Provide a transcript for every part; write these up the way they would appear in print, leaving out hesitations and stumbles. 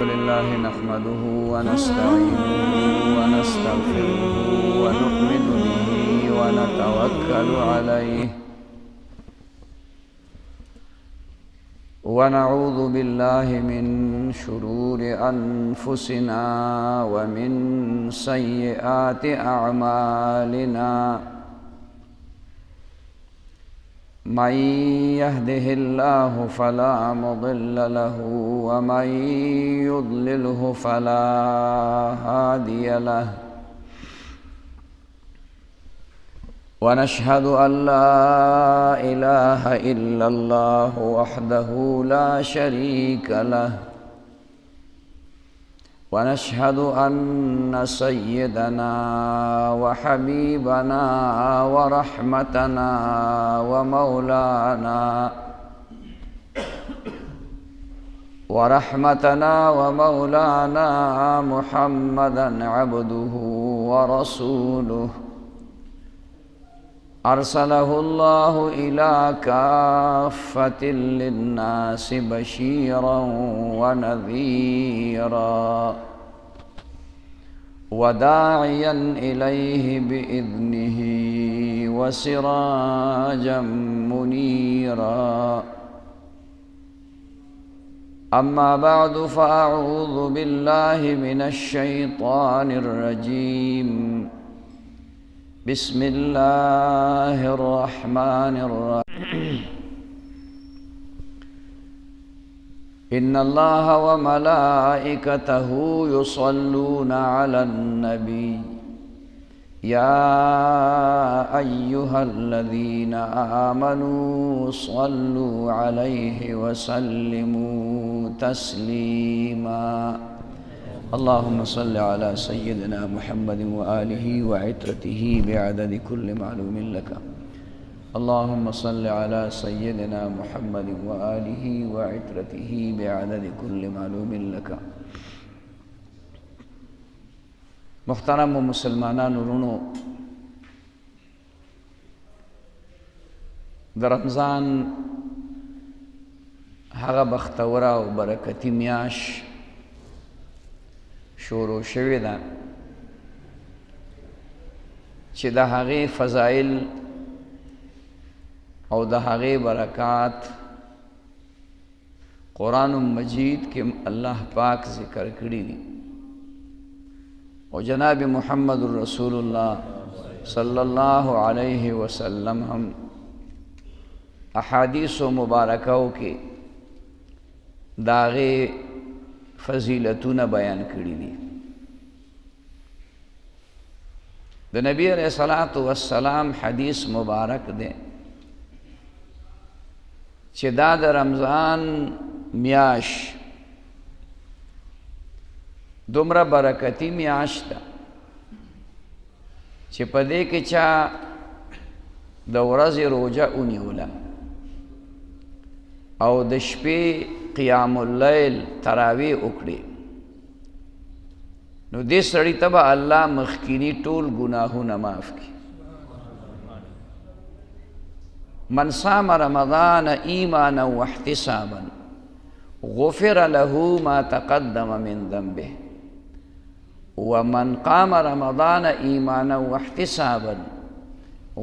لله نحمده ونستعينه ونستغفره ونؤمن به ونتوكل عليه ونعوذ بالله من شرور أنفسنا ومن سيئات أعمالنا من يهده الله فلا مضل له ومن يضلله فلا هادي له ونشهد أن لا إله إلا الله وحده لا شريك له ونشهد أن سيدنا وحبيبنا ورحمتنا ومولانا محمدا عبده ورسوله أرسله الله إلى كافة للناس بشيرا ونذيرا وداعيا إليه بإذنه وسراجا منيرا أما بعد فأعوذ بالله من الشيطان الرجيم بسم الله الرحمن الرحيم إن الله وملائكته يصلون على النبي يا أيها الذين آمنوا صلوا عليه وسلموا تسليما اللهم صل على سيدنا محمد وآله وعترته بعدد كل معلوم لك اللهم صل على سيدنا محمد وآله وعترته بعدد كل معلوم لك محترم و مسلمانان ورونو در رمضان هغه بختوره و برکتی میاش شروع شوی ده چې د هغې فضائل او د هغې برکات قرآن مجید کې الله پاک ذکر کړي دي او جناب محمد رسول الله صلی الله علیه وسلم هم احادیث و مبارکو کې د هغې فضیلتونه بیان کړي دي د نبی علیہ الصلوۃ والسلام حدیث مبارک ده چې دا د رمضان میاش دومره برکتی میاش ده چې په دې کې چا د ورځې روژه ونیوله او د شپې قیام اللیل تراویح وکړي نو دې سړي ته به الله مخکینی ټول ګناهونه معاف کړي من صام رمضان ایمانا واحتسابا غفر له ما تقدم من ذنبه ومن قام رمضان ایمانا واحتسابا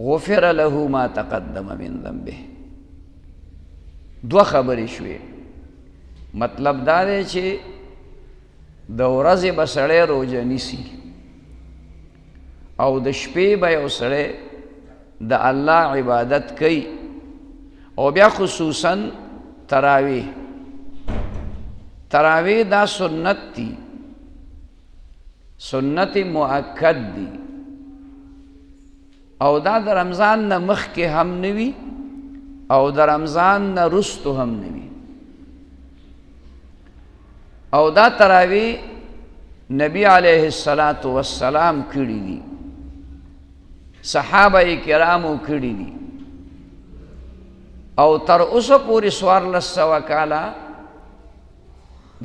غفر له ما تقدم من ذنبه دو خبرې شوې مطلب دا دی چې د ورځې به سړی روژه نیسي او د شپې به یو سړی د الله عبادت کوي او بیا خصوصا تراویح دا سنت دی سنت مؤکد دی او دا د رمضان نه مخکې هم نه وي او د رمضان نه وروستو هم نه وي او دا تراویح نبی علیہ السلام کړي دي صحابه کرامو کړي دي او تر اوسه پورې 1400 کاله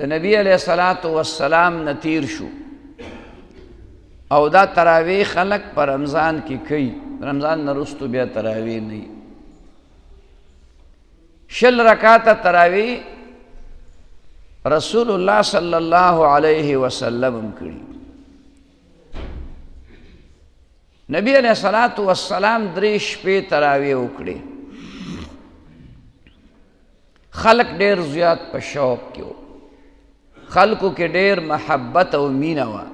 د نبی علیہ السلام نه تیر شو او دا تراویح خلق په رمضان کې کوي، رمضان نه وروسته بیا تراویح نه وي. 20 رکعاته تراویح رسول الله صلی الله علیه وسلم هم کړي. نبی علیہ الصلوۃ والسلام 3 شپې تراویح وکړي. خلق ډیر زیات په شوق کې و، خلقو کې ډیر محبت او مینه وه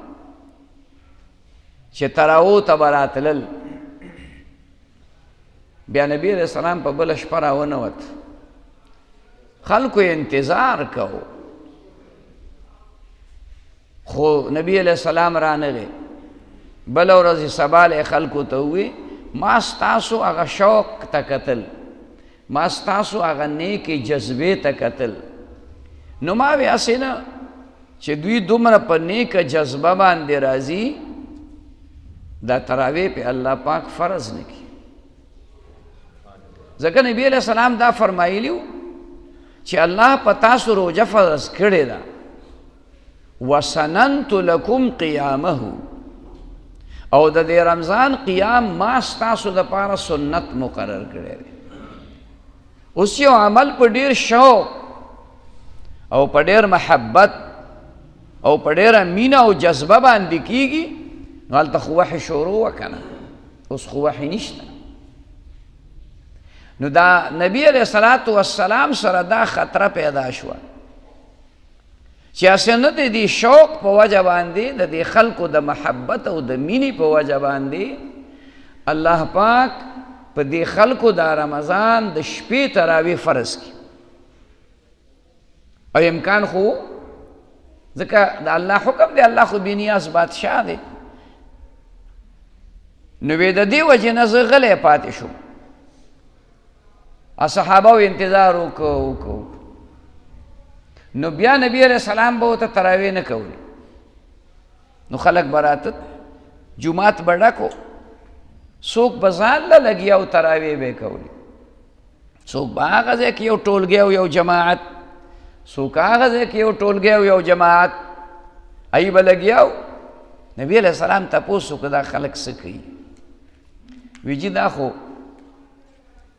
چې تراویحو ته به راتلل. بیا نبی علیہ السلام په بله شپه راونوت، خلقو انتظار کو، خو نبی علیہ السلام رانغی. بل ورځ سبا خلقو ته وی ما ستاسو هغه شوق ته کتل، ما ستاسو هغه نیکې جذبې ته کتل. نو ما وی هسې نه چې دوی دومره په نیکه جذبه باندې راځي، دا تراویح په الله پاک فرض نه کړي. ځکه نبی علیہ السلام دا فرمایلی و چې الله په تاسو روژه فرض کړې ده، وسننت لکم قیامه، او د دې رمضان قیام ما ستاسو دپاره سنت مقرر کړی دی. اوس یو عمل په ډېر شوق او په ډېر محبت او په ډېره مینه او جذبه باندې کیږي، نو هلته خو وحي شروع وه که نه، اوس خو وحي نشته. نو دا نبی علیہ الصلوۃ والسلام سره دا خطره پیدا شوه چې هسې نه د دې شوق په وجه باندې، د دې خلکو د محبت او د مینې په وجه باندې الله پاک په دې خلکو دا رمضان د شپې تراویح فرض کړي. او امکان خو ځکه د الله حکم دی، الله خو بېنیاز بادشاه دی. نو وی د دې وجې نه زه غلی پاتې شوم. صحابه انتظار وکړو، نو بیا نبی علیہ السلام به ورته تراویح نه کولی. نو خلک به راته، جومات به ډک و، څوک به ځان له لګیا او تراویح به یې کولی، څوک به هغه ځای کې یو ټولګی او یو جماعت، څوک هغه ځای کې یو ټولګی او یو جماعت، ای به لګیا و. نبی علیہ السلام تپوس وکړه دا خلک څه کوي؟ وی جی دا خو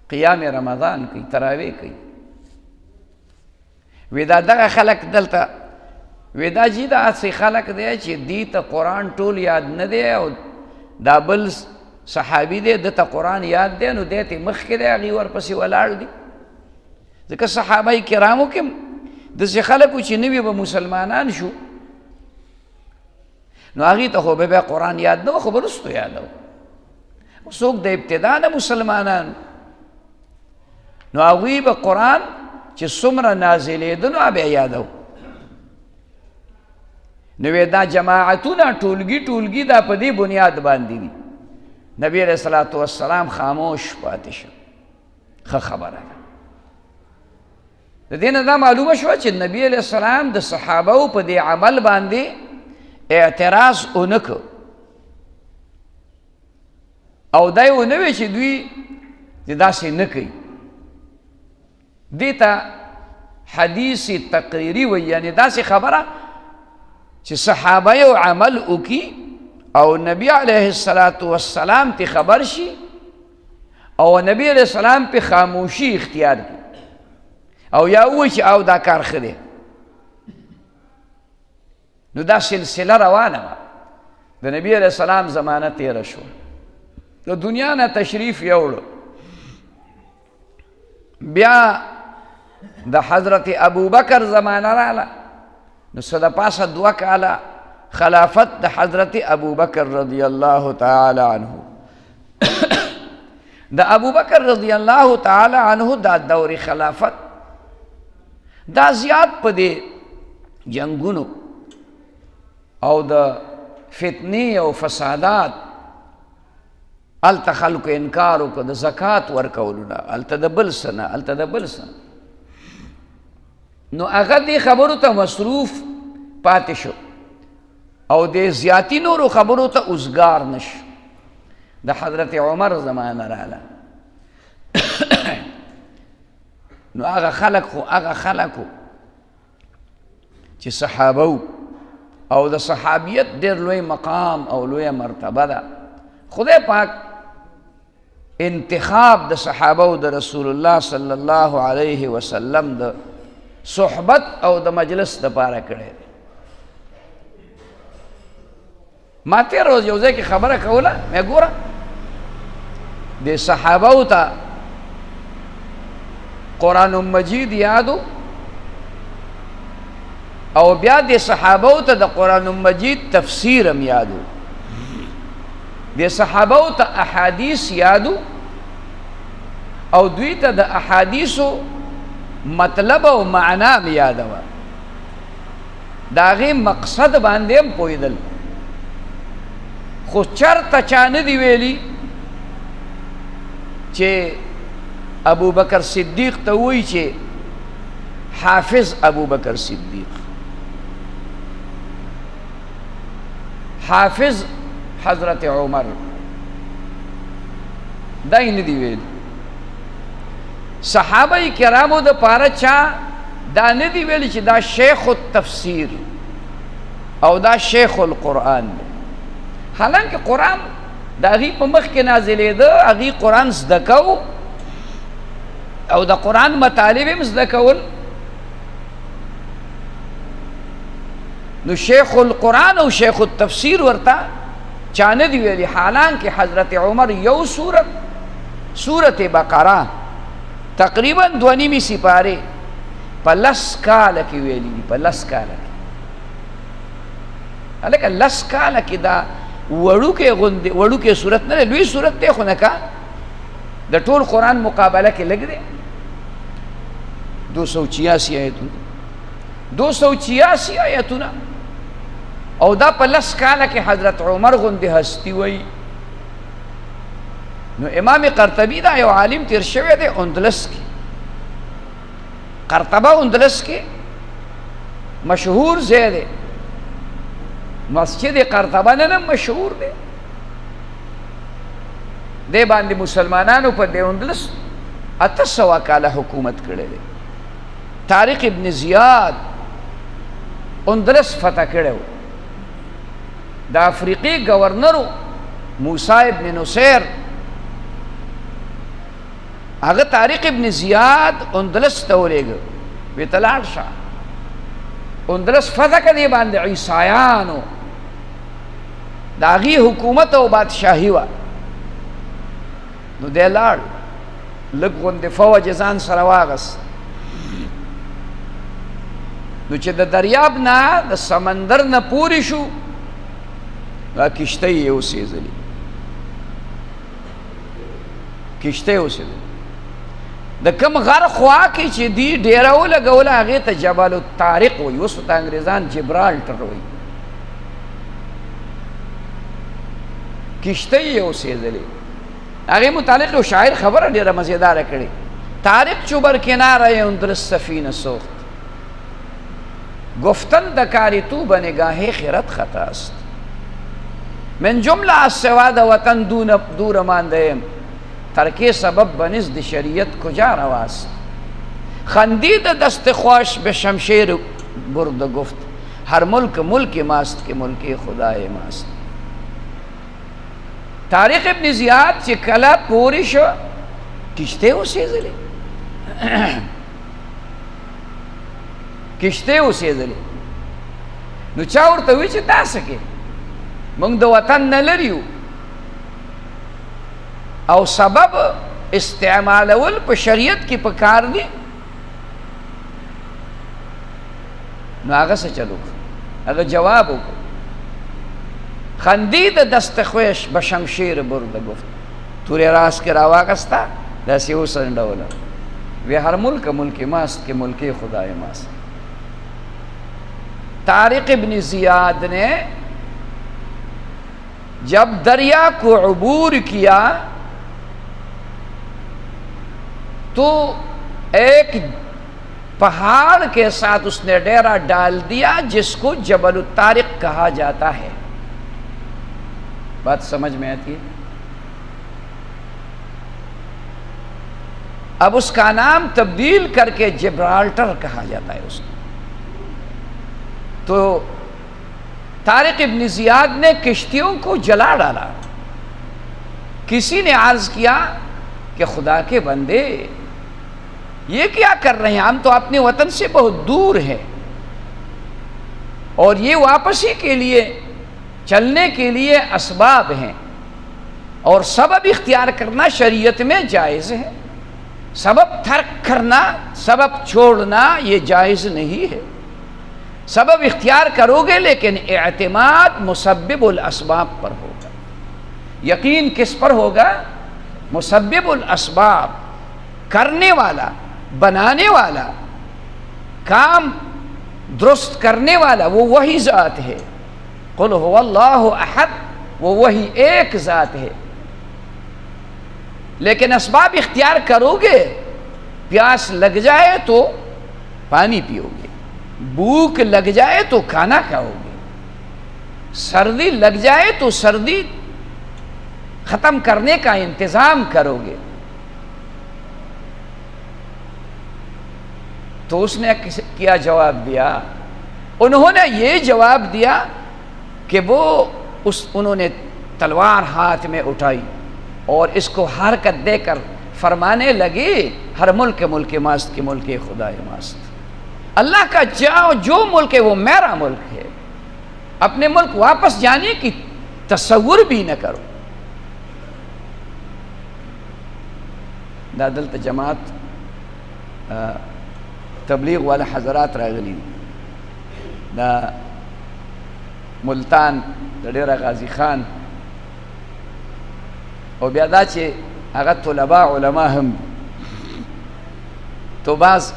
قیام رمضان کوي، تراویح کوي. وی دا دغه خلق دلته، وی دا جی دا هسې خلق دی چې دی ته قرآن ټول یاد نه دی، او دا بل صحابي دی ده ته قرآن یاد دی، نو دی ته مخکې دی، هغوی ورپسې ولاړ دي. ځکه صحابه کرامو کې داسې خلک و چې نوي به مسلمانان شو، نو هغوی ته خو به بیا قرآن یاد نه و، خو به وروستو یاده و. څوک د ابتدا نه مسلمانان، نو هغوی به قرآن چې څومره نازلېده نو بیا یادو. نو وی دا جماعتونه ټولګي دا په دې بنیاد باندې دي. نبی علیہ الصلوۃ والسلام خاموش پاتې شو. ښه خبره ده. د دې نه دا معلومه شوه چې نبی علیہ السلام د صحابهو په دې عمل باندې اعتراض ونه کړ، او دا یې ونه وی چې دوی داسې نه کوي. دې ته حدیث تقریری وی، یعنی داسې خبره چې صحابه یو عمل وکي او نبی علیه الصلاۃ والسلام تی خبر شي، او نبی علیہ السلام پہ خاموشی اختیار کی، او یا وی چې او دا کار ښه دی. نو دا سلسله روانه وه. د نبی علیہ السلام زمانه تیره شو، د دنیا نه تشریف یوړو. بیا د حضرت ابو بکر زمانه راله، نو څه د پاسه 2 کاله خلافت د حضرت ابو بکر رضی الله تعالی عنه. د ابو بکر رضی الله تعالی عنه دا دور خلافت دا زیات په دې جنگونو او د فتنې او فسادات، هلته خلکو انکار وکړه د زکات ورکولو نه، هلته د بل څه نه، هلته د بل څه. نو هغه دې خبرو ته مصروف پاتې شو او د زیاتی نورو خبرو ته اوزګار نشو. د حضرت عمر زمانه راله. نو هغه خلق چې صحابه او د صحابیت ډېر لوی مقام او لوی مرتبه ده. خدای پاک انتخاب د صحابه د رسول الله صلی الله علیه وسلم د صحبت او د مجلس دپاره کړی دی. ما تېر ورځ یو ځای کې خبره کوله، مې ګوره د صحابهو ته قرآن مجید یادو او بیا د صحابهو ته د قرآن مجید تفسیر هم یادو، د صحابهو ته احادیث یادو او دوی ته د احادیثو مطلب او معنا هم یاده وه، د هغې مقصد باندې هم پوهېدل. خو چرته چا نه دي ویلي چې ابو بکر صدیق ته وایي چې حافظ ابو بکر صدیق، حافظ حضرت عمر، دا یې نه دي ویلي. صحابه کرامو د پاره چا دا نه دي ویلي چې دا شیخ التفسیر او دا شیخ القرآن دی. حالانکه قرآن د هغې په مخ کې نازلېده، هغې قرآن زده کو او د قرآن مطالب هم زده کول. نو شیخ القرآن او شیخ التفسیر ورته چا نه دي ویلي. حالانکه حضرت عمر یو سورت بقره تقریبا 2.5 سپارې په 10 کاله کې ویلي دي، په 10 کاله کې. هلکه 10 کاله کې دا وړوکې صورت نه دی، لوی صورت دی، خو نه کا د ټول قرآن مقابله کې لږ دی. 286 آیتونه، 286 آیتونه، او دا په 10 کاله کې حضرت عمر غوندې هستی وی. نو امام قرطبي دا یو عالم تیر شوی دی اندلس کې، قرطبه اندلس کې مشهور ځای دی، مسجد قرطبه نن مشهور دی. دی باندې مسلمانانو په دې اندلس 800 کاله حکومت کړی دی. طارق ابن زیاد اندلس فتح کړی و. د افریقي گورنرو موسی ابن نصیر، هغه طارق ابن زیاد اندلس ته ولېږه، وی ته لاړ شه. اندلس فتح کړه، دې باندې عیسایانو د هغې حکومت او بادشاهي وه. نو دی لاړ، لږ غوندې فوج ځان سره واغست. نو چې د دریاب نه د سمندر نه پورې شو، دا کشته یې اوسېدلې، کشته یې اوسېدلې. د کوم غر خوا کې چې دی ډېره ولګوله، هغې ته جبل الطارق وایي، اوس ورته انګریزان جبرالټر وایي. کشته یې اوسېدلې. هغې متعلق یو شاعر خبره ډېره مزېداره کړې: طارق چو بر کناره اندرس سفینه سوخت، گفتن دکاری تو به نگاه خرد خطا است. من جمله از سواد وطن دور مانده ایم، ترک سبب بنزد شریعت کجا رواست. خندید دست خوش به شمشیر برد و گفت، هر ملک ملک ماست که ملک خدای ماست. طارق ابن زیاد چې کله پوری شو، کشته اوسېدلې، کشته اوسېدلې. نو چا ورته وایي چې داسې کې موږ د وطن نه لرې یو او سبب استعمالول په شریعت کې پکار دي. نو هغه څه چل وکړو، هغه جواب وکړو: خندید دست خویش به شمشیر برده گفت. تورې راس کې راواغسته، داسې وسنډوله، وی هر ملک ملک ماست که ملک خدای ماست. طارق ابن زیاد نے جب دریا کو عبور کیا تو ایک پہاڑ کے ساتھ اس نے ڈیرا ڈال دیا جس کو جبل الطارق کہا جاتا ہے. بات سمجھ میں آتی ہے؟ اب اس کا نام تبدیل کر کے جبرالٹر کہا جاتا ہے اس کو. تو طارق ابن زیاد نے کشتیوں کو جلا ڈالا. کسی نے عرض کیا کہ خدا کے بندے یہ کیا کر رہے ہیں؟ ہم تو اپنے وطن سے بہت دور ہیں اور یہ واپسی کے لیے چلنے کے لیے اسباب ہیں، اور سبب اختیار کرنا شریعت میں جائز ہے. سبب ترک کرنا، سبب چھوڑنا یہ جائز نہیں ہے. سبب اختیار کرو گے لیکن اعتماد مسبب الاسباب پر ہوگا. یقین کس پر ہوگا؟ مسبب الاسباب، کرنے والا، بنانے والا، کام درست کرنے والا وہ وہی ذات ہے. قل هو اللہ احد، وہ وہی ایک ذات ہے. لیکن اسباب اختیار کرو گے، پیاس لگ جائے تو پانی پیو گے، بھوک لگ جائے تو کھانا کھاؤ گے، سردی لگ جائے تو سردی ختم کرنے کا انتظام کرو گے. تو اس نے کیا جواب دیا؟ انہوں نے یہ جواب دیا کہ انہوں نے تلوار ہاتھ میں اٹھائی اور اس کو حرکت دے کر فرمانے لگے، ہر ملک ملک ماست کے ملک خدا ماست. اللہ کا جو ملک ہے وہ میرا ملک ہے. اپنے ملک واپس جانے کی تصور بھی نہ کرو. دا دلتا جماعت تبلیغ والا حضرات راغلی دا ملتان دا ډیر غازی خان او بیا دا چې هغه طلباء علماء هم تو بعض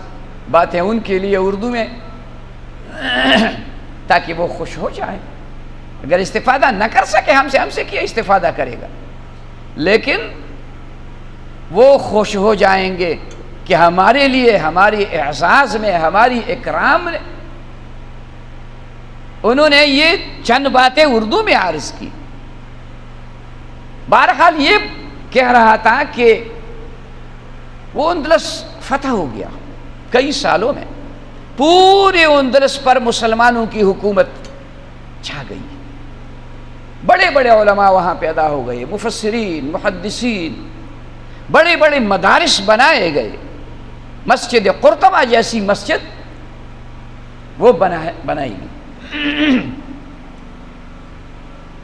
باتیں ان کے لیے اردو میں تاکہ وہ خوش ہو جائے. اگر استفادہ نہ کر سکے ہم سے کیا استفادہ کرے گا، لیکن وہ خوش ہو جائیں گے کہ ہمارے لیے ہماری اعزاز میں ہماری اکرام میں انہوں نے یہ چند باتیں اردو میں عرض کی. بہرحال یہ کہہ رہا تھا کہ وہ اندلس فتح ہو گیا کئی سالوں میں، پورے اندلس پر مسلمانوں کی حکومت چھا گئی. بڑے بڑے علماء وہاں پیدا ہو گئے، مفسرین، محدثین، بڑے بڑے مدارس بنائے گئے. مسجد قرطبہ جیسی مسجد وہ بنائی گئی.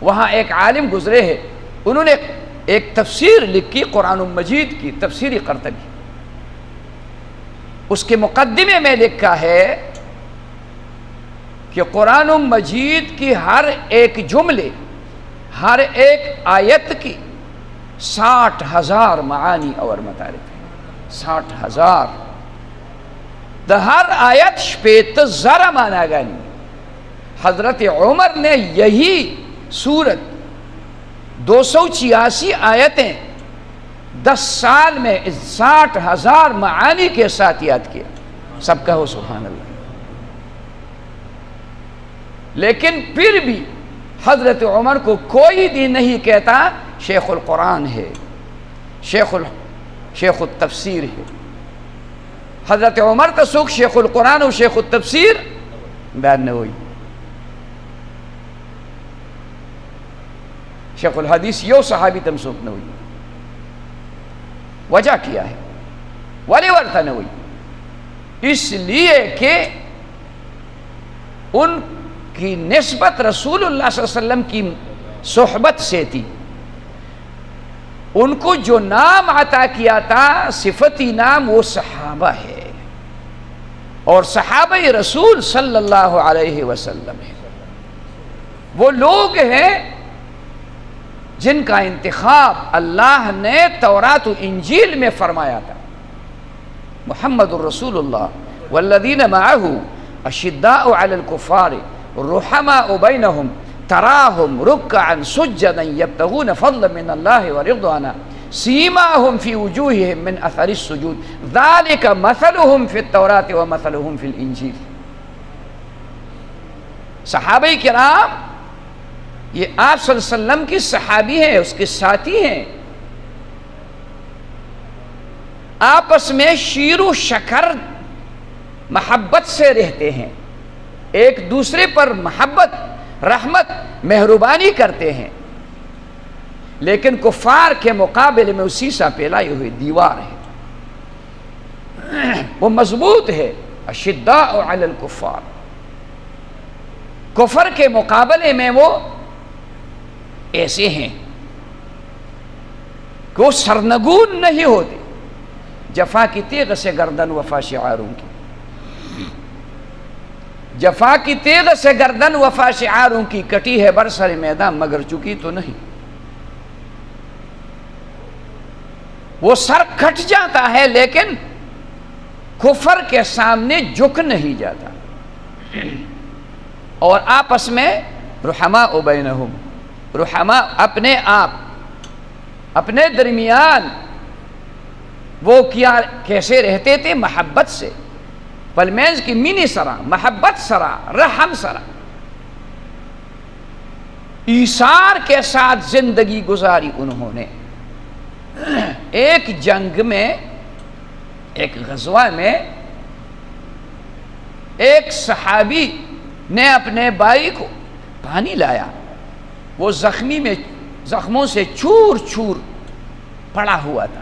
وہاں ایک عالم گزرے ہیں، انہوں نے ایک تفسیر لکھی قرآن مجید کی، تفسیری قرطبی. اس کے مقدمے میں لکھا ہے کہ قرآن مجید کی ہر ایک جملے، ہر ایک آیت کی 60,000 معانی اور مطالب ہیں. 60,000 دا ہر آیت شپیت زرہ مانا گانی. حضرت عمر نے یہی سورت 286 آیتیں 10 سال میں 60,000 معانی کے ساتھ یاد کیا. سب کہو سبحان اللہ. لیکن پھر بھی حضرت عمر کو کوئی بھی نہیں کہتا شیخ القرآن ہے، شیخ التفسیر ہے. حضرت عمر تسوک شیخ القرآن و شیخ التفسیر بیان نہ ہوئی. شیخ الحدیث یو صحابی تمسوک نہ ہوئی. وجہ کیا ہے؟ ولی ورطہ نہ ہوئی اس لیے کہ ان کی نسبت رسول اللہ صلی اللہ علیہ وسلم کی صحبت سے تھی. ان کو جو نام عطا کیا تھا صفتی نام وہ صحابہ ہے، اور صحابہ رسول صلی اللہ علیہ وسلم ہے. وہ لوگ ہیں جن کا انتخاب اللہ نے تورات و انجیل میں فرمایا تھا. محمد الرسول اللہ والذین معہ اشداء علی الکفار رحماء بینہم تراہم رکعا سجدا یبتغون فضلا من اللہ ورضوانا سیماہم فی وجوہہم من اثر السجود ذالک مثلہم فی التوراۃ ومثلہم فی الانجیل. صحابہ کرام یہ آپ صلی اللہ علیہ وسلم کی صحابی ہیں، اس کے ساتھی ہیں. آپس میں شیر و شکر محبت سے رہتے ہیں، ایک دوسرے پر محبت رحمت مہربانی کرتے ہیں، لیکن کفار کے مقابلے میں وہ سیسا پھیلائی ہوئی دیوار ہے، وہ مضبوط ہے۔ اشداء علی الکفار، کفر کے مقابلے میں وہ ایسے ہیں کہ وہ سرنگون نہیں ہوتے۔ جفا کی تیغ سے گردن وفا شعاروں کی، جفا کی تیغ سے گردن وفا شعاروں کی، کٹی ہے برسر میدان مگر چکی تو نہیں۔ وہ سر کھٹ جاتا ہے لیکن کفر کے سامنے جھک نہیں جاتا، اور آپس میں رحماء بینہم، رحماء اپنے آپ اپنے درمیان وہ کیا کیسے رہتے تھے؟ محبت سے، پلمیز کی مینی سرا، محبت سرا، رحم سرا، ایثار کے ساتھ زندگی گزاری انہوں نے۔ ایک جنگ میں، ایک غزوہ میں ایک صحابی نے اپنے بھائی کو پانی لایا، وہ زخموں سے چور چور پڑا ہوا تھا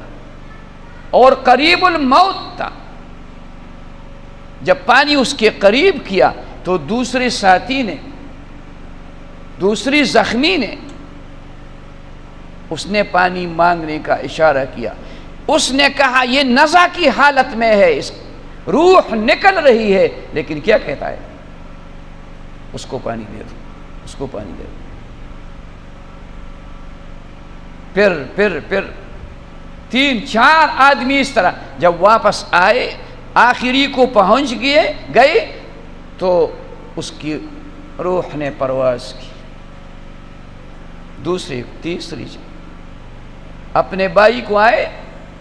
اور قریب الموت تھا۔ جب پانی اس کے قریب کیا تو دوسرے ساتھی نے، دوسری زخمی نے، اس نے پانی مانگنے کا اشارہ کیا۔ اس نے کہا یہ نزع کی حالت میں ہے، اس روح نکل رہی ہے، لیکن کیا کہتا ہے؟ اس کو پانی دے دو، اس کو پانی دے دو۔ پھر 3-4 آدمی اس طرح جب واپس آئے، آخری کو پہنچ گئے تو اس کی روح نے پرواز کی۔ دوسری تیسری اپنے بھائی کو آئے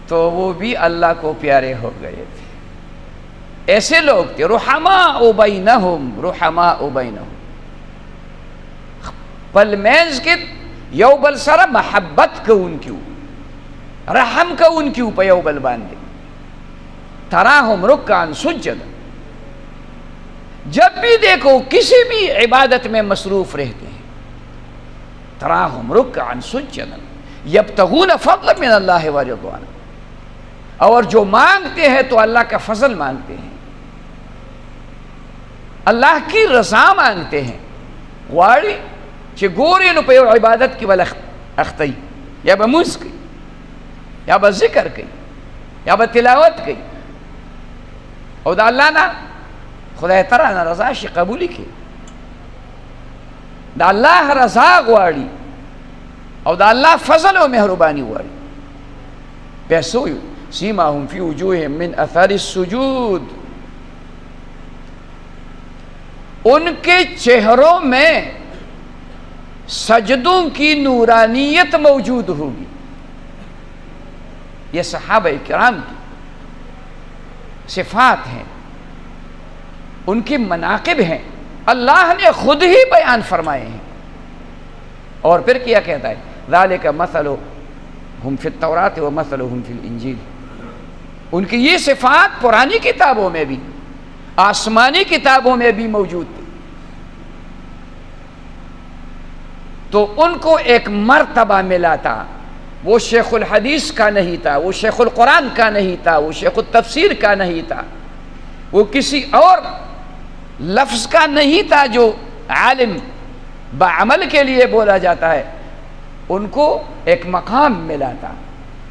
تو وہ بھی اللہ کو پیارے ہو گئے تھے۔ ایسے لوگ تھے، رحماء بینہم، رحماء بینہم، پل مینز کے یو بل سر محبت کو ان کیوں، رحم کو ان کیوں پہ یو بل باندھے۔ تراہم رکعن سجدا، جب بھی دیکھو کسی بھی عبادت میں مصروف رہتے ہیں۔ تراہم رکعن سجدا یبتغون فضلا من اللہ ورضوانا، اور جو مانگتے ہیں تو اللہ کا فضل مانگتے ہیں، اللہ کی رضا مانگتے ہیں۔ واڑی چھ گوری نو پہ عبادت کی بل اختی، یا با منز کی، یا با ذکر کی، یا با تلاوت کی، او دا اللہ نا خدا ترہ نا رضا شی قبولی کی، دا اللہ رضا گواری، او دا اللہ فضل و مہربانی گواری۔ پیسویو سیماہم فی وجوہم من اثر السجود، ان کے چہروں میں سجدوں کی نورانیت موجود ہوگی۔ یہ صحابہ کرام کی صفات ہیں، ان کی مناقب ہیں، اللہ نے خود ہی بیان فرمائے ہیں۔ اور پھر کیا کہتا ہے؟ ذالک مثلہم فی التوراۃ و مثلہم فی الانجیل، ان کی یہ صفات پرانی کتابوں میں بھی، آسمانی کتابوں میں بھی موجود تھی۔ تو ان کو ایک مرتبہ ملا تھا، وہ شیخ الحدیث کا نہیں تھا، وہ شیخ القرآن کا نہیں تھا، وہ شیخ التفسیر کا نہیں تھا، وہ کسی اور لفظ کا نہیں تھا جو عالم بعمل کے لیے بولا جاتا ہے۔ ان کو ایک مقام ملا تھا،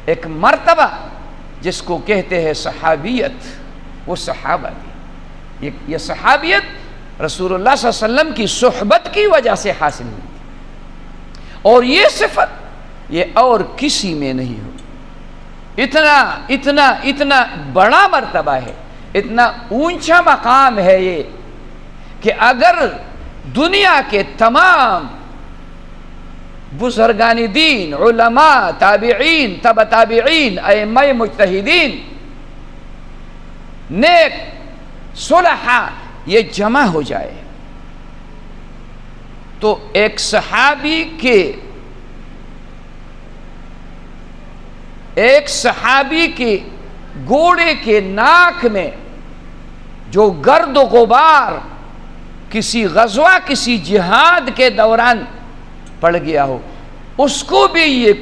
ایک مرتبہ جس کو کہتے ہیں صحابیت، وہ صحابہ تھی۔ یہ صحابیت رسول اللہ صلی اللہ علیہ وسلم کی صحبت کی وجہ سے حاصل ہوئی، اور یہ صفت یہ اور کسی میں نہیں ہو۔ اتنا بڑا مرتبہ ہے، اتنا اونچا مقام ہے یہ کہ اگر دنیا کے تمام بزرگان دین، علماء، تابعین، تبع تابعین، ائمہ مجتہدین، نیک صلحاء یہ جمع ہو جائے تو ایک صحابی کے گھوڑے کے ناک میں جو گرد و غبار کسی غزوہ کسی جہاد کے دوران پڑ گیا ہو، اس کو بھی یہ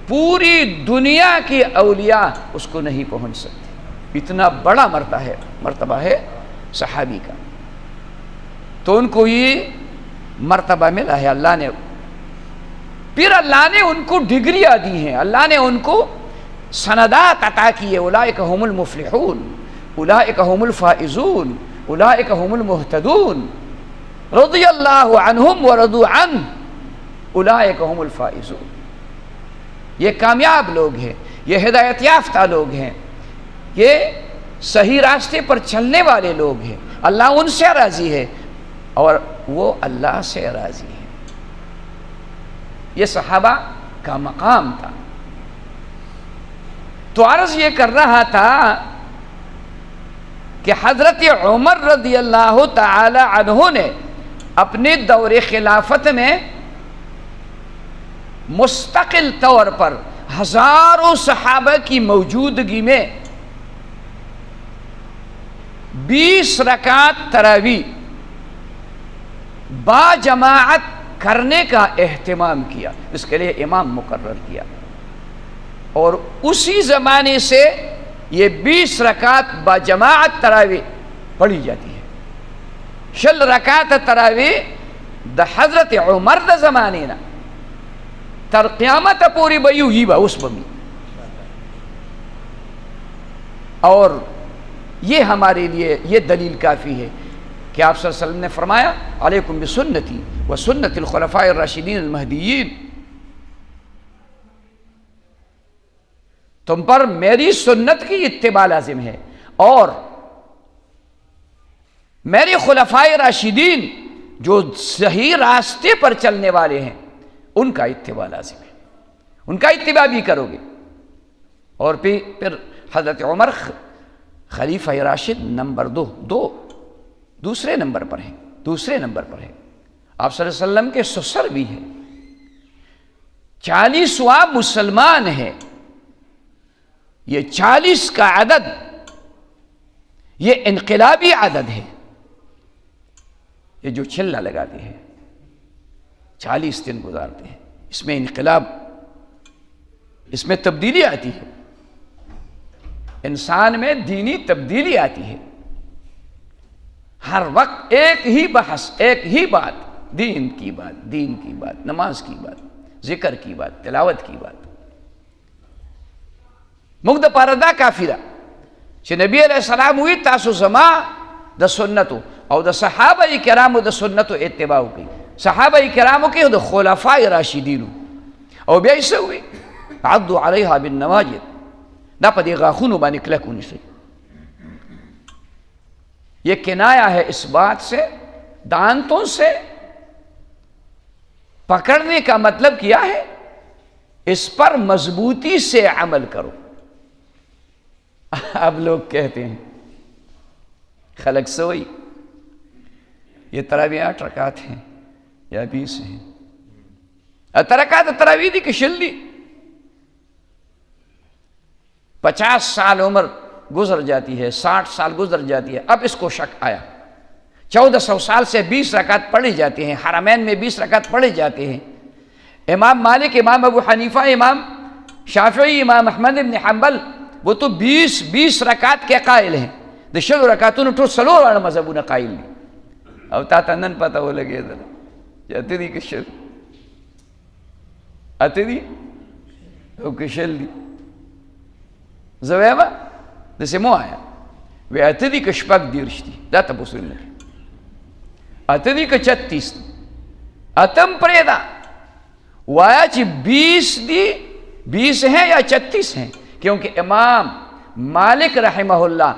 پوری دنیا کی اولیاء اس کو نہیں پہنچ سکتے، اتنا بڑا مرتبہ ہے صحابی کا. تو ان کو یہ مرتبہ ملا ہے اللہ نے. پھر اللہ نے ان کو ڈگریاں دی ہیں، اللہ نے ان کو سندات عطا کیے. اولئک هم المفلحون، اولئک هم الفائزون، اولئک هم المہتدون، رضی اللہ عنہم ورضوا عنہ، اولئک هم الفائزون. یہ کامیاب لوگ ہیں، یہ ہدایت یافتہ لوگ ہیں، یہ صحیح راستے پر چلنے والے لوگ ہیں. اللہ ان سے راضی ہے اور وہ اللہ سے راضی ہے. یہ صحابہ کا مقام تھا. تو عرض یہ کر رہا تھا کہ حضرت عمر رضی اللہ تعالی عنہ نے اپنے دور خلافت میں مستقل طور پر ہزاروں صحابہ کی موجودگی میں 20 رکعت تراویح با جماعت کرنے کا اہتمام کیا. اس کے لیے امام مقرر کیا، اور اسی زمانے سے یہ 20 رکعت با جماعت تراویح پڑھی جاتی ہے. 6 رکعت تراویح دا حضرت عمر دا زمانے نا تر قیامت پوری بیو ہی با اس بمی. اور یہ ہمارے لیے یہ دلیل کافی ہے کہ آپ صلی اللہ علیہ وسلم نے فرمایا علیکم بسنتی و سنت الخلفاء الراشدین المہدیین، تم پر میری سنت کی اتباع لازم ہے اور میرے خلفاء راشدین جو صحیح راستے پر چلنے والے ہیں ان کا اتباع لازم ہے، ان کا اتباع بھی کرو گے. اور پھر حضرت عمر خلیفہ راشد نمبر دوسرے نمبر پر ہیں. آپ صلی اللہ علیہ وسلم کے سسر بھی ہیں، 40واں مسلمان ہیں. یہ 40 کا عدد یہ انقلابی عدد ہے. یہ جو چلہ لگاتے ہیں 40 دن گزارتے ہیں، اس میں انقلاب، اس میں تبدیلی آتی ہے. انسان میں دینی تبدیلی آتی ہے. ہر وقت ایک ہی بحث، ایک ہی بات، دین کی بات، نماز کی بات، ذکر کی بات، تلاوت کی بات. مگد پاردا کافرہ چې نبی علیہ السلام ہوئی تاسو زما د سنتو او د صحابہ کرامو د سنتو اتباع کی. صحابہ کرامو کې د خلفاء راشدینو او بیا یې څه وی عضوا علیها بالنواجذ، دا په دې غاښونو باندې کلک ونیسئ. یہ کنایا ہے اس بات سے، دانتوں سے پکڑنے کا مطلب کیا ہے؟ اس پر مضبوطی سے عمل کرو. اب لوگ کہتے ہیں خلق سوئی یہ تراویح 8 رکعت ہیں یا 20 ہیں. رکعت تراویح دی کہ شل دی 50 سال عمر گزر جاتی ہے، 60 سال گزر جاتی ہے. اب اس کو شک آیا 1400 سال سے 20 رکعت پڑھی جاتی ہیں، حرمین میں 20 رکعت پڑھے جاتے ہیں. امام مالک، امام ابو حنیفہ، امام شافعی، امام احمد بن حنبل وہ تو 20 رکعت کے قائل ہیں. د 6 رکعتونو ټول 4 مذهبونه قائل دي. او تا ته نن پته ولګېدل چې اته دي که 6 اته دي او که 6 دي. زه وایم داسې مو وایم وی اته دي که 18 دي، دا تپوس نه کوي. اته دي که 36 دي، اتم پرېږده، وایا چې 20 دي، 20 ہیں یا 36 ہیں. کیونکہ امام مالک رحمہ اللہ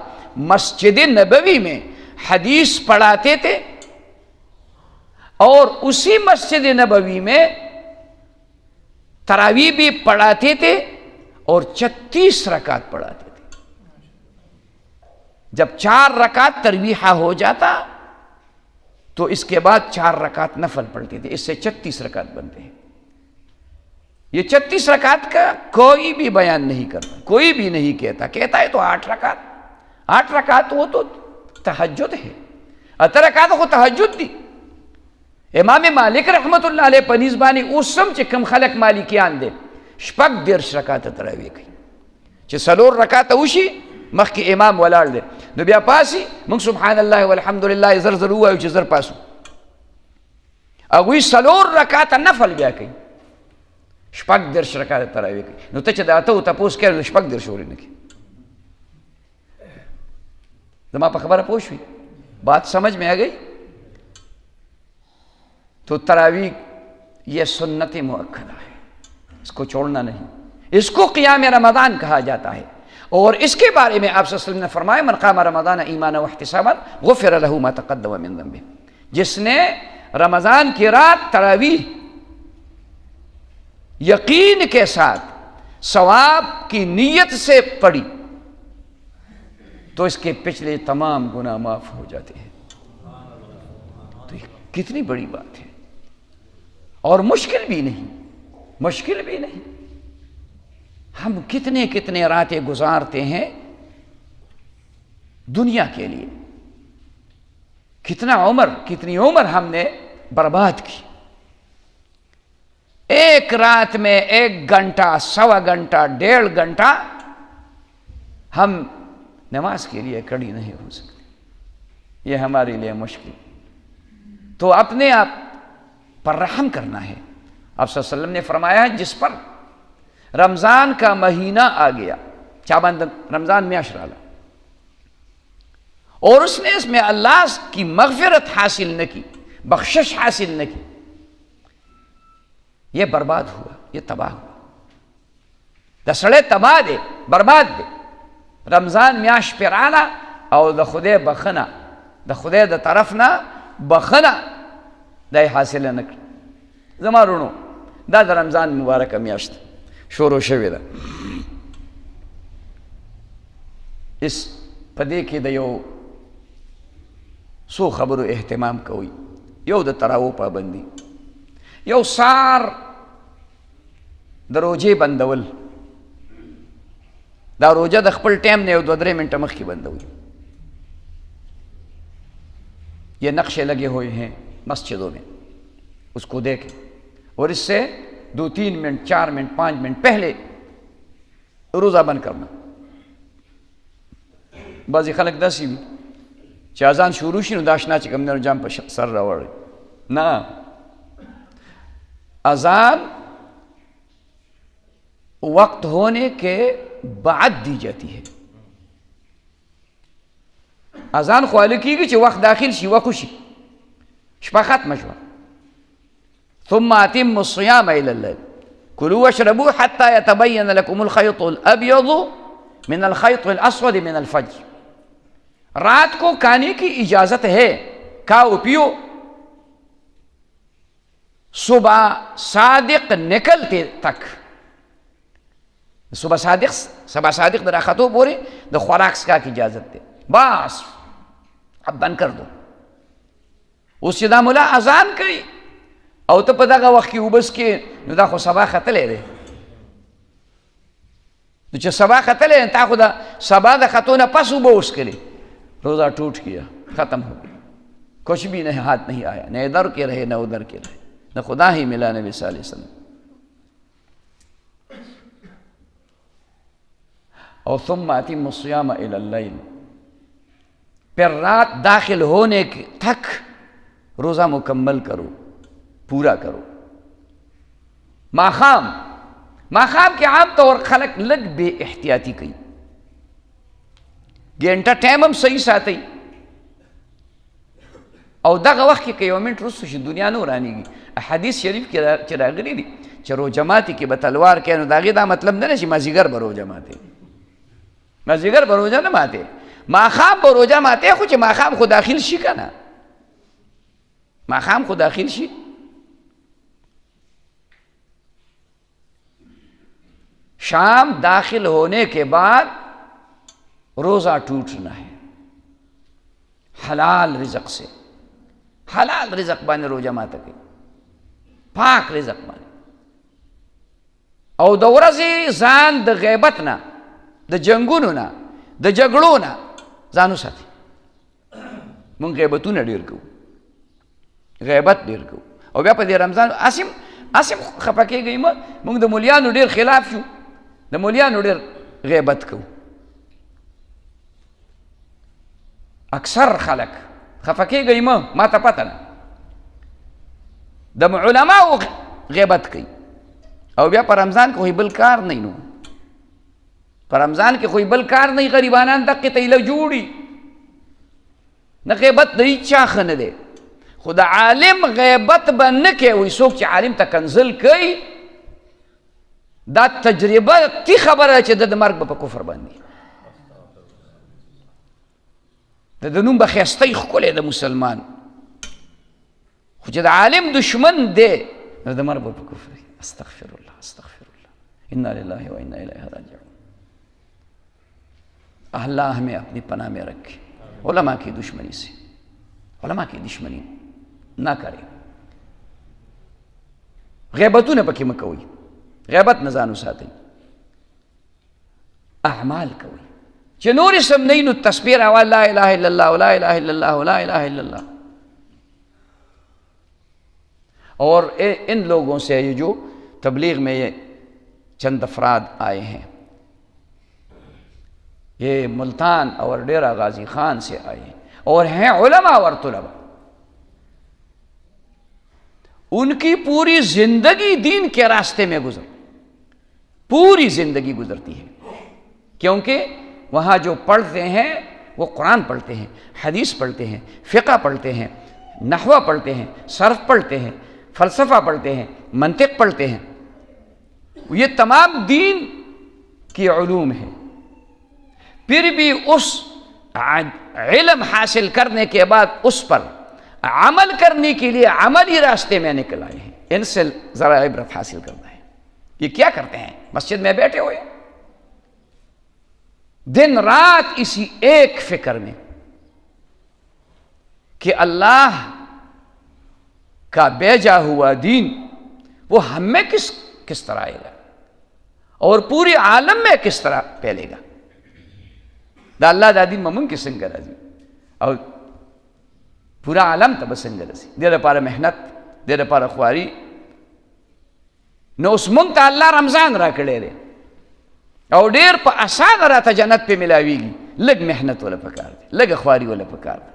مسجد نبوی میں حدیث پڑھاتے تھے اور اسی مسجد نبوی میں تراویح بھی پڑھاتے تھے اور 36 رکعت پڑھاتے تھے. جب 4 رکعت تراویح ہو جاتا تو اس کے بعد 4 رکعت نفل پڑھتے تھے. اس سے 36 رکعت بنتے ہیں. یہ 36 رکعت کا کوئی بھی بیان نہیں کرتا، کوئی بھی نہیں کہتا ہے تو 8 رکعت. 8 رکعت وہ تو تہجد ہے. 8 رکعت کو تہجد دی. امام مالک رحمت الله علیه په نسبت باندې اوسم چې کم خلق مالکیان دي شپږ 10 رکعات تراویح کوي چې څلور رکعات وشي مخکې امام ولاړ دی نو بیا پاسي موږ سبحان الله والحمد لله زر زر وایو چې زر پاسو هغوی څلور رکعاته نفل بیا کوي شپږ 10 رکعات تراویح کوي نو ته چې د اته تپوس کوې نو شپږ 10 ولې نه کوي زما په خبره پوه شوي بات سمجھ میں آ گئی تو تراویح یہ سنت مؤکدہ ہے اس کو چھوڑنا نہیں اس کو قیام رمضان کہا جاتا ہے اور اس کے بارے میں آپ صلی اللہ علیہ وسلم نے فرمایا من قام رمضان ایمانا واحتسابا غفر له ما تقدم من ذنبه جس نے رمضان کی رات تراویح یقین کے ساتھ ثواب کی نیت سے پڑھی تو اس کے پچھلے تمام گناہ معاف ہو جاتے ہیں تو یہ کتنی بڑی بات ہے اور مشکل بھی نہیں ہم کتنے کتنے راتیں گزارتے ہیں دنیا کے لیے کتنی عمر ہم نے برباد کی ایک رات میں 1 گھنٹہ 1.25 گھنٹہ 1.5 گھنٹہ ہم نماز کے لیے کھڑی نہیں ہو سکتے یہ ہمارے لیے مشکل تو اپنے آپ پر رحم کرنا ہے آپ صلی اللہ علیہ وسلم نے فرمایا جس پر رمضان کا مہینہ آ گیا چابند رمضان میاشت رالا اور اس نے اس میں اللہ کی مغفرت حاصل نہ کی بخشش حاصل نہ کی یہ برباد ہوا یہ تباہ ہوا دسڑے تباہ دے برباد دے رمضان میاش پر رالا او د خدای بخنه د خدای د طرف نه بخنه دای حاصل نه کړ زما رونو دا د رمضان مبارک میاشت شروع شوې ده اس پدې کې د یو څو خبرو اهتمام کوي یو د تراویح پابندي یو سار د روزې بندول دا روزه د خپل ټایم نه یو 2-3 منټه مخکې بندوي یہ نقشے لگے ہوئے ہیں مسجدوں میں اس کو دیکھیں اور اس سے 2-3 منٹ 4 منٹ 5 منٹ پہلے روزہ بند کرنا بعضی خلق داسې وي چې اذان شروع شي نو دا اشنا چې کوم جام په سر راوړي نه اذان وقت ہونے کے بعد دی جاتی ہے اذان خو هله کېږي چې وخت داخل شي وخت شي شپه ختمه شوه ثم اتموا الصيام الى الليل كلوا واشربوا حتى يتبين لكم الخيط الابيض من الخيط الاسود من الفجر رات کو کھانے کی اجازت ہے کھاؤ پیو صبح صادق نکلتے تک صبح صادق در راختو پورې د خوراک څښاک کی اجازت ده بس اب بند کر دو اوس چې دا ملا اذان کوي او ته په دغه وخت کې وبس کې نو دا خو سبا ختلې ده نو چې سبا ختلې تا خو دا سبا د خطونه پس وبوس کړي روزہ ٹوٹ گیا ختم ہو گیا کچھ بھی نہیں ہاتھ نہیں آیا نہ ادھر کے رہے نہ ادھر کے رہے نہ خدا ہی ملا نبی صلی اللہ علیہ وسلم اور ثم اتموا الصیام الی اللیل پھر رات داخل ہونے تک روزہ مکمل کرو پورا کرو ماخام کے عام طور خلق لگ بے احتیاطی کی ګنټه ټایم هم صحیح ساتئ او دغه وخت کې که یو منټ وروسته شي دنیا نه ورانېږي حدیث شریف کې چې راغلی دي چې روژه ماتې کې به تلوار کوي نو د هغې دا مطلب نه دی چې مازدیګر به روژه ماتې مازدیګر به روژه نه ماتې ماښام به روژه ماتې خو چې ماښام خو داخل شي که نه ماښام خو داخل شي شام داخل ہونے کے بعد روزہ ٹوٹنا ہے حلال رزق سے حلال رزق باندې روزه ماته کوي پاک رزق باندې او د ورځې ځان د غیبت نه د جنګونو نه د جګړو نه ځان وساتي مونږ غیبتونه ډېر کوو غیبت ډېر کوو. او بیا په دې رمضان اسیم خفه کېږئ مه، موږ د مولیانو ډېر خلاف شو، د مولیانو ډېر غیبت کوو. اکثر خلک خفه کېږئ مه، ما ته پته نه، د علماو غیبت کوي. او بیا په رمضان کې خو بل کار نه نو، په رمضان کې خو بل کار نه، غریبانان دقې ته ایله جوړي نه. غیبت د هیچ چا ښه نه دی، خو د عالم غیبت به نه کوي. څوک چې عالم ته کنزل کوي دا تجربه تی خبره چې د مرګ به په کفر باندې، د نوم به ښایسته ښکلی د مسلمان، خو چې د عالم دشمن دی نو د مرګ به په کفر. استغفر الله استغفر الله، انا لله و انا الیہ راجعون. اللہ ہمیں اپنی پناہ میں رکھے. علماء کی دشمنی سے، علماء کی دشمنی نہ کرے. غیبتونه پکې مه کوئ، غیبت نه ځان وساتئ. اعمال کوئ چې نور اسم نہیں نو تسبیح راوال لا الہ الا اللہ لا الہ الا اللہ لا الہ الا اللہ. اور ان لوگوں سے یہ جو تبلیغ میں یہ چند افراد آئے ہیں، یہ ملتان اور ڈیرہ غازی خان سے آئے ہیں اور ہیں علماء اور طلباء. ان کی پوری زندگی دین کے راستے میں پوری زندگی گزرتی ہے، کیونکہ وہاں جو پڑھتے ہیں وہ قرآن پڑھتے ہیں، حدیث پڑھتے ہیں، فقہ پڑھتے ہیں، نحو پڑھتے ہیں، صرف پڑھتے ہیں، فلسفہ پڑھتے ہیں، منطق پڑھتے ہیں. یہ تمام دین کی علوم ہے. پھر بھی اس علم حاصل کرنے کے بعد اس پر عمل کرنے کے لیے عملی راستے میں نکل آئے ہیں. ان سے ذرا عبرت حاصل کرنا ہے. یہ کیا کرتے ہیں؟ مسجد میں بیٹھے ہوئے دن رات اسی ایک فکر میں کہ اللہ کا بھیجا ہوا دین وہ ہم میں کس طرح آئے گا اور پوری عالم میں کس طرح پھیلے گا. دا اللہ دا دین ممن کی څنګه راځي او پورا عالم ته به څنګه رسي. دې لپاره محنت، دې لپاره خواري. نو اوس موږ ته الله رمضان را کړی دی او ډېر په اسانه راته جنت پې ملاویږي. لږ محنت ولا پکار دی، لږ خواري ولا پکار دی.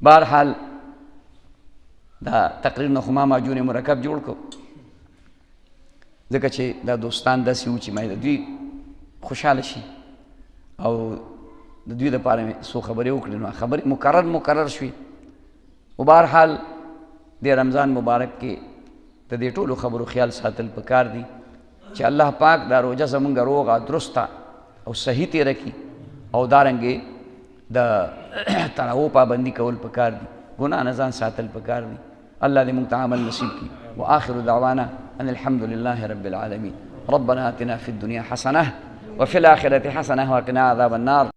بهرحال دا تقریر نه خو ما ماجون مرکب جوړ کړو ځکه چې دا دوستان داسې وو چې ما د دوی خوشحاله شي او د دوی دپاره مې څو خبرې وکړې، نو خبرې مکرر شوې. و بهرحال د رمضان مبارک کې د دې ټولو خبرو خیال ساتل پکار دي چې الله پاک دا روژه زمونږ روغه درسته او صحیح تېره کړي او دارنګې د تراوو پابندي کول پکار دي، ګناه نه ځان ساتل پکار دي. الله دې موږ ته عمل نصیب کړي. وآخر دعوانا ان الحمد لله رب العالمين. ربنا آتنا في الدنيا حسنة وفي الآخرة حسنة وقنا عذاب النار.